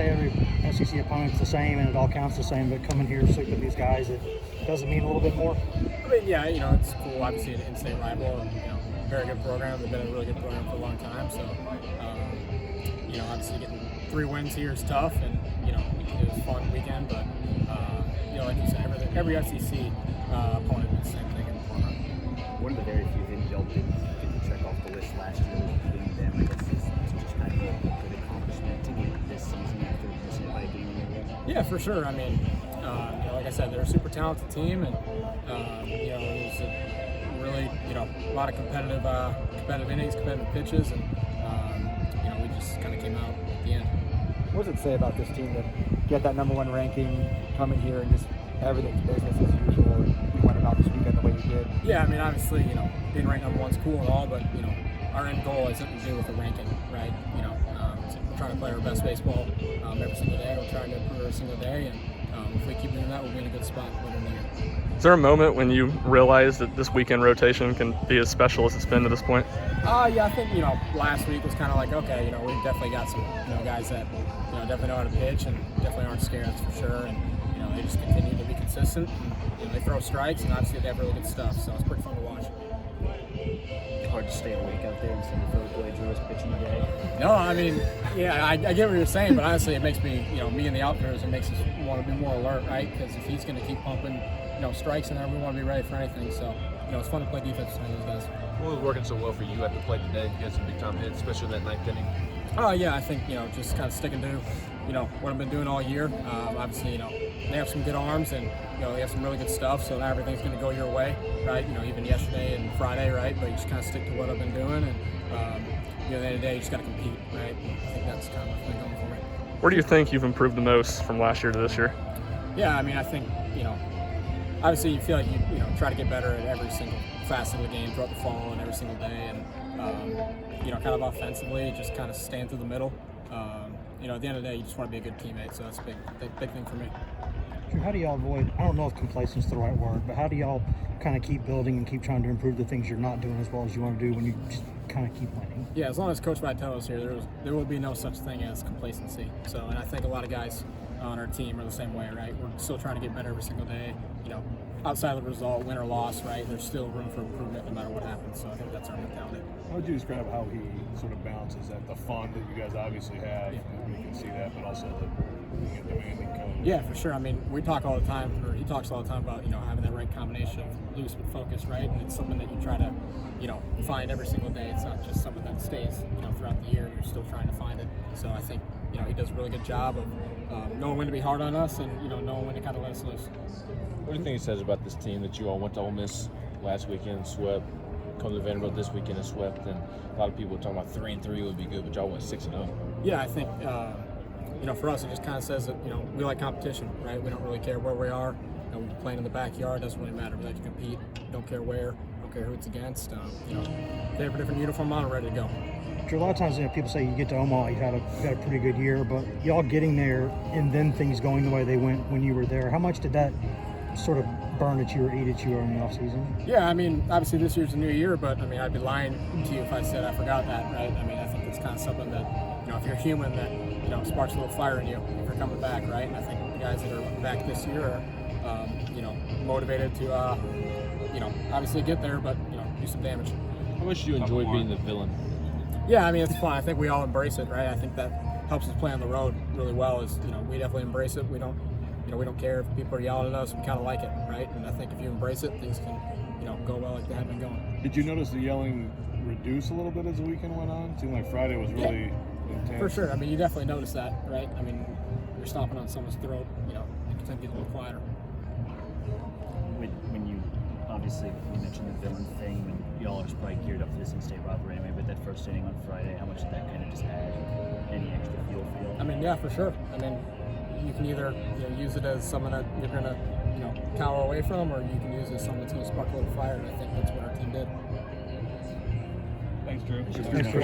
say every SEC opponent's the same and it all counts the same, but coming here sleeping with these guys, it doesn't mean a little bit more? I mean, yeah, it's cool. Obviously, an in-state rival, and very good program. They've been a really good program for a long time. So, obviously getting 3 wins here is tough, and it was a fun weekend. But like you said, every SEC opponent is the same thing in the format. One of the very few things y'all didn't check off the list last year was beating them. I guess it's just kind of a good accomplishment to get this season after missing by a game in a row. Yeah, for sure. I mean, like I said, they're a super talented team, and it was a really, a lot of competitive innings, competitive pitches, and we just kind of came out at the end. What does it say about this team to get that #1 ranking, come in here and just everything's business as usual, and you went about this weekend the way you did? Yeah, I mean, obviously, being ranked #1's cool and all, but our end goal has nothing to do with the ranking, right? We're trying to play our best baseball every single day. We're trying to improve every single day, and if we keep doing that, we'll be in a good spot later in the year. Is there a moment when you realized that this weekend rotation can be as special as it's been to this point? Yeah, I think, last week was kind of like, okay, we've definitely got some, guys that, definitely know how to pitch and definitely aren't scared, that's for sure. And, they just continue to be consistent. And, they throw strikes, and obviously they have really good stuff, so it's pretty fun to watch. Hard to stay awake out there and see the Philly boy Drew is pitching today. No, I mean, yeah, I get what you're saying, but honestly, it makes me, me and the outfielders, it makes us want to be more alert, right? Because if he's going to keep pumping, strikes in there, we want to be ready for anything. So, it's fun to play defense with those guys. What was working so well for you at the plate today? You had some big time hits, especially in that 9th inning. Oh, yeah, I think, just kind of sticking to, what I've been doing all year. Obviously, they have some good arms, and, they have some really good stuff, so not everything's going to go your way, right? Even yesterday and Friday, right? But you just kind of stick to what I've been doing, and, at the end of the day, you just got to compete, right? And I think that's kind of what's been going for me. Where do you think you've improved the most from last year to this year? Yeah, I mean, I think, obviously you feel like you try to get better at every single facet of the game throughout the fall and every single day, and kind of offensively, just kind of stand through the middle. At the end of the day, you just want to be a good teammate, so that's a big thing for me. Drew, how do y'all avoid, I don't know if complacent's the right word, but how do y'all kind of keep building and keep trying to improve the things you're not doing as well as you want to do when you just kind of keep winning? Yeah, as long as Coach Vitello's here, there will be no such thing as complacency. So, and I think a lot of guys on our team are the same way, right? We're still trying to get better every single day. Outside of the result, win or loss, right? There's still room for improvement no matter what happens. So I think that's our mentality. How would you describe how he sort of balances that, the fun that you guys obviously have, and you can see that, but also the demanding coach? Yeah, for sure. I mean, we talk all the time, or he talks all the time about, having that right combination of loose but focus, right? And it's something that you try to, find every single day. It's not just something that stays, throughout the year. You're still trying to find it. So I think, he does a really good job of knowing when to be hard on us and, knowing when to kind of let us loose. What do you think he says about this team that you all went to Ole Miss last weekend, swept, come to Vanderbilt this weekend and swept, and a lot of people are talking about 3-3 would be good, but y'all went 6-0. Yeah, I think for us it just kind of says that we like competition, right? We don't really care where we are. We're playing in the backyard, it doesn't really matter. We like to compete. Don't care where, don't care who it's against. They have a different uniform on, ready to go. Drew, a lot of times people say you get to Omaha, you had a pretty good year, but y'all getting there and then things going the way they went when you were there. How much did that sort of burn at you or eat at you in the offseason? Yeah, I mean, obviously this year's a new year, but I mean, I'd be lying to you if I said I forgot that, right? I mean, I think it's kind of something that, if you're human, that, sparks a little fire in you if you're coming back, right? And I think the guys that are back this year are, motivated to, obviously get there, but, do some damage. How much do you enjoy being the villain? Yeah, I mean, it's fun. I think we all embrace it, right? I think that helps us play on the road really well is, we definitely embrace it. We don't care if people are yelling at us. We kind of like it, right? And I think if you embrace it, things can, go well like they have been going. Did you notice the yelling reduce a little bit as the weekend went on? It seemed like Friday was really intense. For sure. I mean, you definitely notice that, right? I mean, you're stomping on someone's throat, it can get a little quieter. When you, obviously, you mentioned the villain thing, when y'all are probably geared up for this in-state rivalry anyway, but that first inning on Friday, how much did that kind of just add any extra fuel for you? I mean, yeah, for sure. I mean, you can either use it as someone that you're going to cower away from, or you can use it as someone that's going to spark a little fire, and I think that's what our team did. Thanks, Drew. Thanks, Drew.